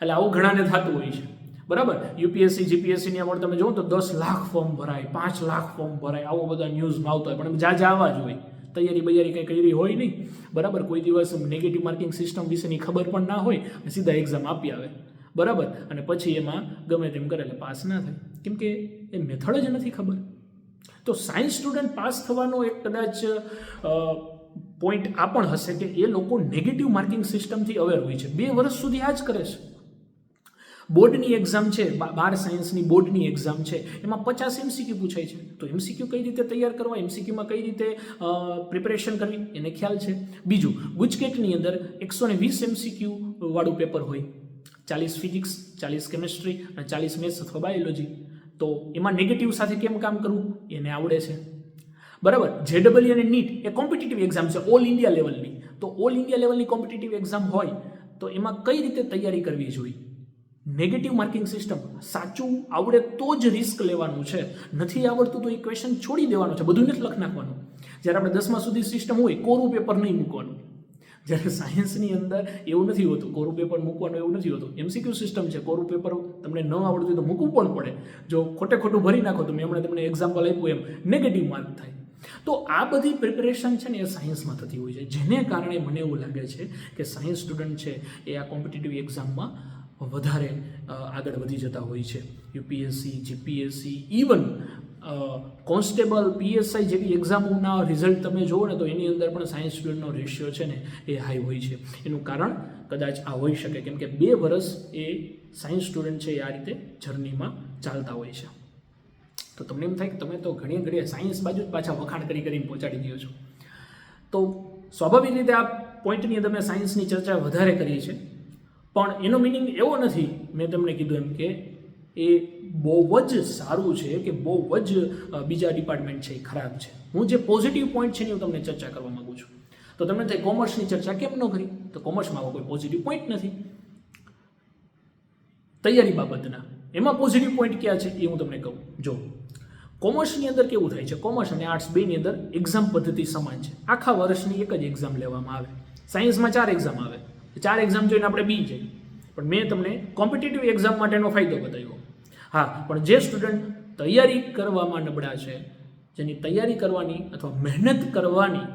એટલે આવું ઘણાને થતું હોય છે, બરાબર. UPSC GPSCની અંદર તમે જુઓ તો 10 લાખ ફોર્મ ભરાય, 5 લાખ ફોર્મ ભરાય, આવો બધા ન્યૂઝમાં આવતા હોય, પણ જા આવા જ હોય, તૈયારી બૈયારી કંઈ કરી હોય નહીં, બરાબર. કોઈ દિવસ નેગેટિવ માર્કિંગ સિસ્ટમ વિશેની ખબર પણ ના હોય, સીધા એક્ઝામ આપી આવે, બરાબર. અને પછી એમાં ગમે તેમ કરે એટલે પાસ ના થાય, કેમ કે એ મેથડ જ નથી ખબર. તો સાયન્સ સ્ટુડન્ટ પાસ થવાનો એક કદાચ પોઈન્ટ આ પણ હશે કે એ લોકો નેગેટિવ માર્કિંગ સિસ્ટમથી અવેર હોય છે. 2 વર્ષ સુધી આ જ કરે છે. બોર્ડની એક્ઝામ છે, 12 સાયન્સની બોર્ડની એક્ઝામ છે, એમાં 50 MCQ પૂછાય છે. તો MCQ કઈ રીતે તૈયાર કરવા, MCQમાં કઈ રીતે પ્રિપેરેશન કરવી એને ખ્યાલ છે. બીજું, ગુજકેટની અંદર 120 MCQ વાળું પેપર હોય, 40 ફિઝિક્સ, 40 કેમિસ્ટ્રી અને 40 મેથ્સ અથવા બાયોલોજી. તો એમાં નેગેટિવ સાથે કેમ કામ કરવું એને આવડે છે, બરાબર. JEE અને NEET એ કોમ્પિટિટિવ એક્ઝામ છે, ઓલ ઇન્ડિયા લેવલની. તો ઓલ ઇન્ડિયા લેવલની કોમ્પિટિટિવ એક્ઝામ હોય તો એમાં કઈ રીતે તૈયારી કરવી જોઈએ. નેગેટિવ માર્કિંગ સિસ્ટમ સાચું આવડે તો જ રિસ્ક લેવાનું છે, નથી આવડતું તો એ ક્વેશ્ચન છોડી દેવાનો છે, બધું નથી લખી નાખવાનું. જ્યારે આપણે 10મા સુધી સિસ્ટમ હોય, કોરું પેપર નહીં મૂકવાનું. જ્યારે સાયન્સની અંદર એવું નથી હોતું, કોરું પેપર મૂકવાનું એવું નથી હોતું. MCQ સિસ્ટમ છે, કોરું પેપર તમને ન આવડતું તો મૂકવું પણ પડે. જો ખોટું ભરી નાખો તો મેં હમણાં તમને એક્ઝામ્પલ આપ્યું એમ નેગેટિવ માર્ક થાય. તો આ બધી પ્રિપેરેશન છે ને એ સાયન્સમાં થતી હોય છે, જેને કારણે મને એવું લાગે છે કે સાયન્સ સ્ટુડન્ટ છે એ આ કોમ્પિટિટિવ એક્ઝામમાં વધારે આગળ વધી જતા હોય છે. UPSC GPSC even constable PSI જેવી એક્ઝામોના રિઝલ્ટ તમે જુઓ ને તો એની અંદર પણ સાયન્સ સ્ટુડન્ટનો રેશિયો છે ને એ હાઈ હોય છે. એનું કારણ કદાચ આ હોઈ શકે, કેમ કે 2 વર્ષ એ સાયન્સ સ્ટુડન્ટ છે એ આ રીતે જર્નીમાં ચાલતા હોય છે. તો તમને એમ થાય કે તમે તો ઘણી સાયન્સ બાજુ જ પાછા વખાણ કરીને પહોંચાડી દો છો. તો સ્વાભાવિક રીતે આ પોઈન્ટની અંદર મેં સાયન્સની ચર્ચા વધારે કરી છે, પણ એનો મિનિંગ એવો નથી, મેં તમને કીધું એમ કે એ બહુ જ સારું છે કે બહુ જ બીજા ડિપાર્ટમેન્ટ છે એ ખરાબ છે. હું જે પોઝિટિવ પોઈન્ટ છે ને હું તમને ચર્ચા કરવા માગું છું. તો તમને થાય કોમર્સની ચર્ચા કેમ ન કરી, તો કોમર્સમાં કોઈ પોઝિટિવ પોઈન્ટ નથી તૈયારી બાબતના. એમાં પોઝિટિવ પોઈન્ટ ક્યાં છે એ હું તમને કહું. જો કોમર્સની અંદર કેવું થાય છે, કોમર્સ અને આર્ટ્સ બેની અંદર એક્ઝામ પદ્ધતિ સમાન છે. આખા વર્ષની એક જ એક્ઝામ લેવામાં આવે. સાયન્સમાં 4 એક્ઝામ આવે, 4 એક્ઝામ જોઈને આપણે બી જઈએ. પણ મેં તમને કોમ્પિટિટિવ એક્ઝામ માટેનો ફાયદો બતાવ્યો. હા, પણ જે સ્ટુડન્ટ તૈયારી કરવામાં નબળા છે, જેની તૈયારી કરવાની અથવા મહેનત કરવાની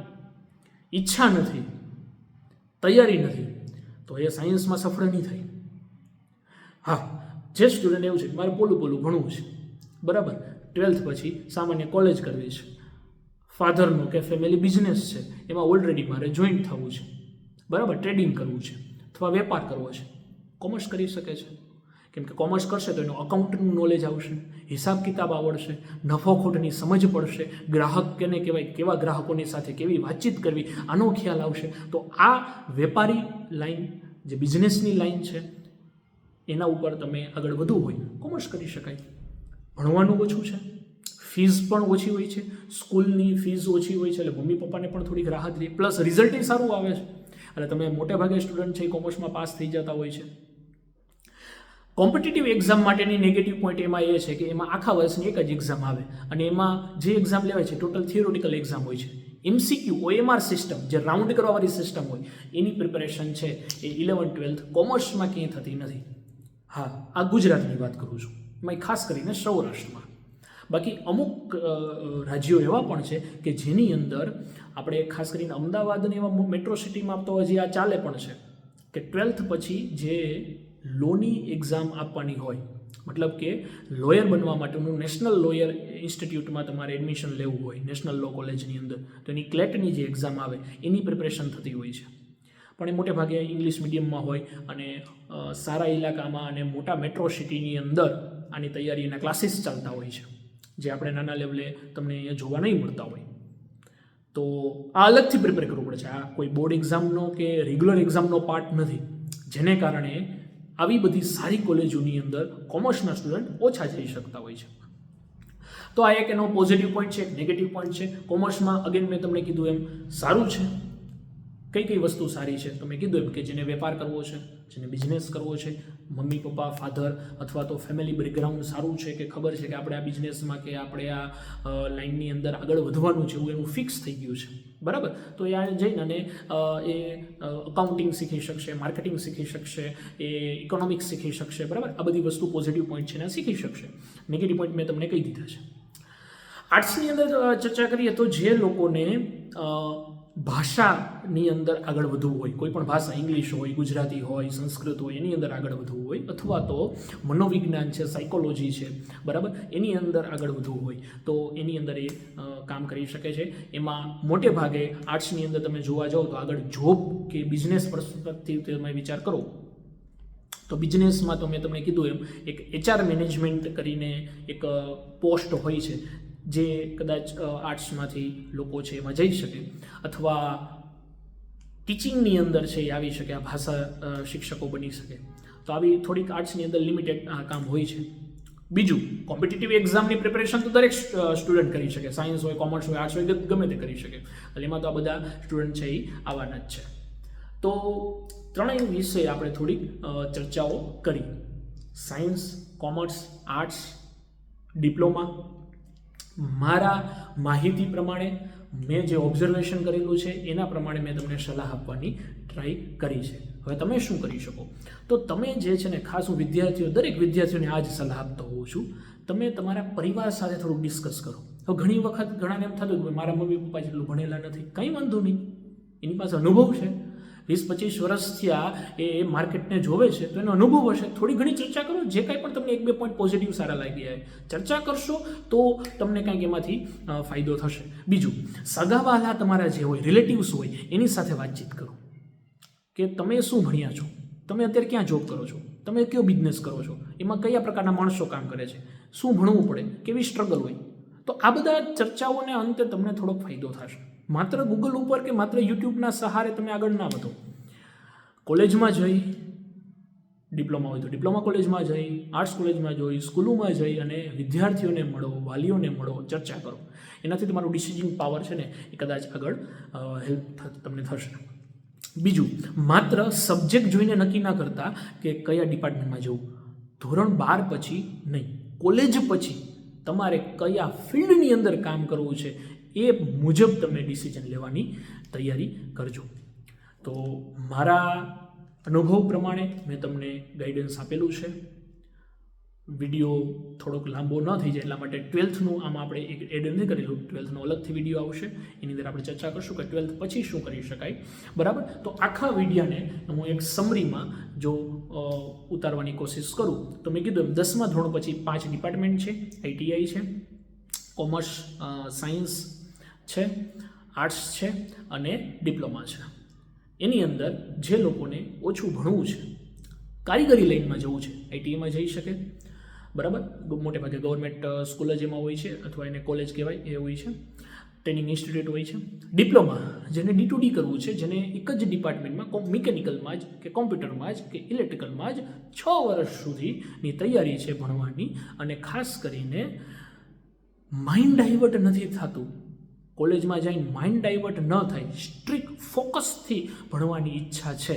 ઈચ્છા નથી, તૈયારી નથી, તો એ સાયન્સમાં સફળ નહીં થાય. હા, જે સ્ટુડન્ટ એવું છે કે મારે પોલું ભણવું છે, બરાબર, 12th પછી સામાન્ય કોલેજ કરવી છે, ફાધરનો કે ફેમિલી બિઝનેસ છે, એમાં ઓલરેડી મારે જોઈન્ટ થવું છે, બરાબર, ટ્રેડિંગ કરવું છે અથવા વેપાર કરવો છે, કોમર્સ કરી શકે છે. કેમ કે કોમર્સ કરશે તો એનું અકાઉન્ટનું નોલેજ આવશે, હિસાબ કિતાબ આવડશે, નફો ખોટની સમજ પડશે, ગ્રાહક કેને કહેવાય, કેવા ગ્રાહકોની સાથે કેવી વાતચીત કરવી આનો ખ્યાલ આવશે. તો આ વેપારી લાઈન, જે બિઝનેસની લાઈન છે, એના ઉપર તમે આગળ વધવું હોય કોમર્સ કરી શકાય. ભણવાનું ઓછું છે, ફીસ પણ ઓછી હોય છે, સ્કૂલની ફીસ ઓછી હોય છે, એટલે મમ્મી પપ્પાને પણ થોડીક રાહત રહે, પ્લસ રિઝલ્ટ સારું આવે છે, એટલે તમે મોટે ભાગે સ્ટુડન્ટ છે એ કોમર્સમાં પાસ થઈ જતા હોય છે. કોમ્પિટિટિવ એક્ઝામ માટેની નેગેટિવ પોઈન્ટ એમાં એ છે કે એમાં આખા વર્ષની એક જ એક્ઝામ આવે અને એમાં જે એક્ઝામ લેવાય છે ટોટલ થિયોરિટિકલ એક્ઝામ હોય છે. MCQ OMR સિસ્ટમ, જે રાઉન્ડ કરવાવાળી સિસ્ટમ હોય, એની પ્રિપેરેશન છે એ 11th-12th કોમર્સમાં ક્યાંય થતી નથી. હા, આ ગુજરાતની વાત કરું છું, એમાં ખાસ કરીને સૌરાષ્ટ્રમાં. બાકી અમુક રાજ્યો એવા પણ છે કે જેની અંદર આપણે ખાસ કરીને અમદાવાદ અને એવા મેટ્રો સિટીમાં તો હજી આ ચાલે પણ છે કે 12th પછી જે લોની એક્ઝામ આપવાની હોય, મતલબ કે લોયર બનવા માટેનું નેશનલ લોયર ઇન્સ્ટિટ્યૂટમાં તમારે એડમિશન લેવું હોય નેશનલ લો કોલેજની અંદર, તો એની ક્લેટની જે એક્ઝામ આવે એની પ્રિપરેશન થતી હોય છે. પણ એ મોટે ભાગે ઇંગ્લિશ મીડિયમમાં હોય અને સારા ઇલાકામાં અને મોટા મેટ્રો સિટીની અંદર આની તૈયારીના ક્લાસીસ ચાલતા હોય છે, જે આપણે નાના લેવલે તમને અહીંયા જોવા નહીં મળતા હોય. તો આ અલગથી પ્રિપેર કરવું પડે છે. આ કોઈ બોર્ડ એક્ઝામનો કે રેગ્યુલર એક્ઝામનો પાર્ટ નથી, જેને કારણે આવી બધી સારી કોલેજોની અંદર કોમર્સના સ્ટુડન્ટ ઓછા જઈ શકતા હોય છે. તો આ એક એનો પોઝિટિવ પોઈન્ટ છે, એક નેગેટિવ પોઈન્ટ છે. કોમર્સમાં અગેન મેં તમને કીધું એમ સારું છે. કઈ કઈ વસ્તુ સારી છે તો મેં કીધું એમ કે જેને વેપાર કરવો છે, જેને બિઝનેસ કરવો છે, મમ્મી પપ્પા ફાધર અથવા તો ફેમિલી બેકગ્રાઉન્ડ સારું છે કે ખબર છે કે આપણે આ બિઝનેસમાં કે આપણે આ લાઇનની અંદર આગળ વધવાનું છે, એવું એનું ફિક્સ થઈ ગયું છે, બરાબર. તો એ જઈને અને એ અકાઉન્ટિંગ શીખી શકશે, માર્કેટિંગ શીખી શકશે, એ ઇકોનોમિક્સ શીખી શકશે, બરાબર. આ બધી વસ્તુ પોઝિટિવ પોઈન્ટ છે ને શીખી શકશે. નેગેટિવ પોઈન્ટ મેં તમને કહી દીધા છે. આર્ટ્સની અંદર ચર્ચા કરીએ તો જે લોકોને ભાષાની અંદર આગળ વધવું હોય, કોઈ પણ ભાષા, ઇંગ્લિશ હોય, ગુજરાતી હોય, સંસ્કૃત હોય, એની અંદર આગળ વધવું હોય, અથવા તો મનોવિજ્ઞાન છે, સાયકોલોજી છે, બરાબર, એની અંદર આગળ વધવું હોય તો એની અંદર એ કામ કરી શકે છે. એમાં મોટે ભાગે આર્ટ્સની અંદર તમે જોવા જાઓ તો આગળ જોબ કે બિઝનેસ પર્સપેક્ટિવ તમે વિચાર કરો તો બિઝનેસમાં તો મેં તમને કીધું એમ એક HR મેનેજમેન્ટ કરીને એક પોસ્ટ હોય છે, જે કદાચ આર્ટ્સમાંથી લોકો છે એમાં જઈ શકે, અથવા ટીચિંગની અંદર છે એ આવી શકે, આ ભાષા શિક્ષકો બની શકે. તો આવી થોડીક આર્ટ્સની અંદર લિમિટેડ કામ હોય છે. બીજું, કોમ્પિટિટિવ એક્ઝામની પ્રિપરેશન તો દરેક સ્ટુડન્ટ કરી શકે, સાયન્સ હોય, કોમર્સ હોય, આર્ટ્સ હોય, ગમે તે કરી શકે. એટલે એમાં તો આ બધા સ્ટુડન્ટ છે એ આવવાના જ છે. તો ત્રણેય વિશે આપણે થોડીક ચર્ચાઓ કરી. Science, commerce, arts, diploma. મારા માહિતી પ્રમાણે મેં જે ઓબ્ઝર્વેશન કરેલું છે એના પ્રમાણે મેં તમને સલાહ આપવાની ટ્રાય કરી છે. હવે તમે શું કરી શકો? તો તમે જે છે ને, ખાસ હું દરેક વિદ્યાર્થીઓને આ જ સલાહ આપતો હોઉં છું, તમે તમારા પરિવાર સાથે થોડુંક ડિસ્કસ કરો. હવે ઘણી વખત ઘણાને એમ થતું કે મારા મમ્મી પપ્પા જેટલું ભણેલા નથી. કંઈ વાંધો નહીં, એની પાસે અનુભવ છે, 20-25 વર્ષથી એ માર્કેટને જોવે છે, તો એનો અનુભવ હશે. થોડી ઘણી ચર્ચા કરો, જે કાંઈ પણ તમને 1-2 પોઈન્ટ પોઝિટિવ સારા લાગી જાય, ચર્ચા કરશો તો તમને કંઈક એમાંથી ફાયદો થશે. બીજું, સગાવાલા તમારા જે હોય, રિલેટિવ્સ હોય, એની સાથે વાતચીત કરો કે તમે શું ભણ્યા છો, તમે અત્યારે ક્યાં જોબ કરો છો, તમે કયો બિઝનેસ કરો છો, એમાં કયા પ્રકારના માણસો કામ કરે છે, શું ભણવું પડે, કેવી સ્ટ્રગલ હોય. તો આ બધા ચર્ચાઓને અંતે તમને થોડોક ફાયદો થશે. માત્ર ગૂગલ ઉપર કે માત્ર યુટ્યુબના સહારે તમે આગળ ના વધો. કોલેજમાં જઈ, ડિપ્લોમા હોય તો ડિપ્લોમા કોલેજમાં જઈ, આર્ટ્સ કોલેજમાં જઈ, સ્કૂલોમાં જઈ અને વિદ્યાર્થીઓને મળો, વાલીઓને મળો, ચર્ચા કરો. એનાથી તમારું ડિસિઝન પાવર છે ને એ કદાચ આગળ હેલ્પ તમને થશે. બીજું, માત્ર સબ્જેક્ટ જોઈને નક્કી ના કરતા કે કયા ડિપાર્ટમેન્ટમાં જવું. ધોરણ 12 પછી નહીં, કોલેજ પછી તમારે કયા ફિલ્ડની અંદર કામ કરવું છે એ મુજબ તમે ડિસિઝન લેવાની તૈયારી કરજો. તો મારા અનુભવ પ્રમાણે મેં તમને ગાઈડન્સ આપેલું છે. વિડીયો થોડોક લાંબો ન થઈ જાય એટલા માટે 12થનું આમાં આપણે એક એડ નથી કરેલું. 12થનો અલગથી વિડીયો આવશે, એની અંદર આપણે ચર્ચા કરશું કે 12th પછી શું કરી શકાય, બરાબર. તો આખા વિડીયાને હું એક સમરીમાં જો ઉતારવાની કોશિશ કરું તો મેં કીધું એમ 10મા ધોરણ પછી 5 ડિપાર્ટમેન્ટ છે. ITI છે, કોમર્સ, સાયન્સ છે, આર્ટ્સ છે અને ડિપ્લોમા છે. એની અંદર જે લોકોને ઓછું ભણવું છે, કારીગરી લાઇનમાં જવું છે, ITIમાં જઈ શકે, બરાબર. મોટે ભાગે ગવર્મેન્ટ સ્કૂલ જ એમાં હોય છે, અથવા એને કોલેજ કહેવાય એ હોય છે, ટ્રેનિંગ ઇન્સ્ટિટ્યૂટ હોય છે. ડિપ્લોમા, જેને D2D કરવું છે, જેને એક જ ડિપાર્ટમેન્ટમાં મિકેનિકલમાં જ કે કોમ્પ્યુટરમાં જ કે ઇલેક્ટ્રિકલમાં જ 6 વર્ષ સુધીની તૈયારી છે ભણવાની, અને ખાસ કરીને માઇન્ડ ડાયવર્ટ નથી થતું. કોલેજમાં જઈને માઇન્ડ ડાયવર્ટ ન થાય, સ્ટ્રિક્ટ ફોકસથી ભણવાની ઈચ્છા છે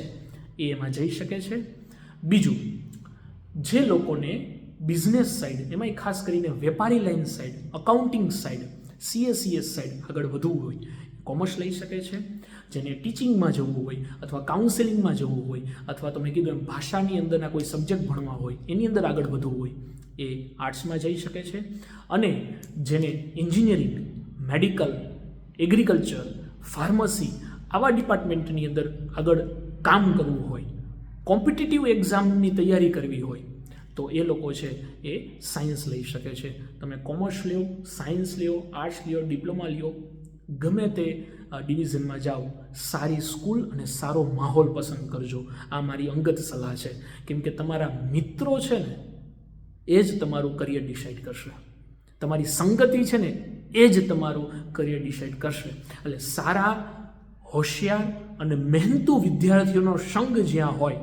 એ એમાં જઈ શકે છે. બીજું, જે લોકોને બિઝનેસ સાઇડ, એમાંય ખાસ કરીને વેપારી line side, accounting side, CS side આગળ વધવું હોય, કોમર્સ લઈ શકે છે. જેને ટીચિંગમાં જવું હોય, અથવા કાઉન્સેલિંગમાં જવું હોય, અથવા તમે કીધું એમ ભાષાની અંદરના કોઈ સબ્જેક્ટ ભણવા હોય, એની અંદર આગળ વધવું હોય, એ આર્ટ્સમાં જઈ શકે છે. અને જેને એન્જિનિયરિંગ, મેડિકલ, એગ્રીકલ્ચર, ફાર્મસી આવા ડિપાર્ટમેન્ટની અંદર આગળ કામ કરવું હોય, કોમ્પિટિટિવ એક્ઝામની તૈયારી કરવી હોય, તો એ લોકો છે એ સાયન્સ લઈ શકે છે. તમે કોમર્સ લ્યો, સાયન્સ લ્યો, આર્ટ્સ લ્યો, ડિપ્લોમા લ્યો, ગમે તે ડિવિઝનમાં જાઓ, સારી સ્કૂલ અને સારો માહોલ પસંદ કરજો. આ મારી અંગત સલાહ છે. કેમ કે તમારા મિત્રો છે ને એ જ તમારું કરિયર ડિસાઇડ કરશે. તમારી સંગતિ છે ને એ જ તમારું કરિયર ડિસાઇડ કરશે. એટલે સારા, હોશિયાર અને મહેનતુ વિદ્યાર્થીઓનો સંગ જ્યાં હોય,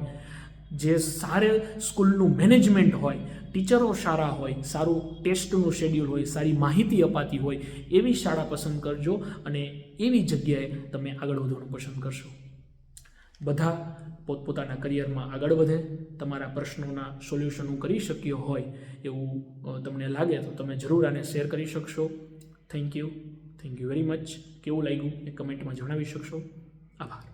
જે સારા સ્કૂલનું મેનેજમેન્ટ હોય, ટીચરો સારા હોય, સારું ટેસ્ટનું શેડ્યુલ હોય, સારી માહિતી અપાતી હોય, એવી શાળા પસંદ કરજો અને એવી જગ્યાએ તમે આગળ વધવાનું પસંદ કરશો. બધા પોતપોતાના કરિયરમાં આગળ વધે. તમારા પ્રશ્નોના સોલ્યુશન હું કરી શક્યો હોય એવું તમને લાગે તો તમે જરૂર આને શેર કરી શકશો. Thank you very much. કેવું લાગ્યું એ કમેન્ટમાં જણાવી શકશો. આભાર.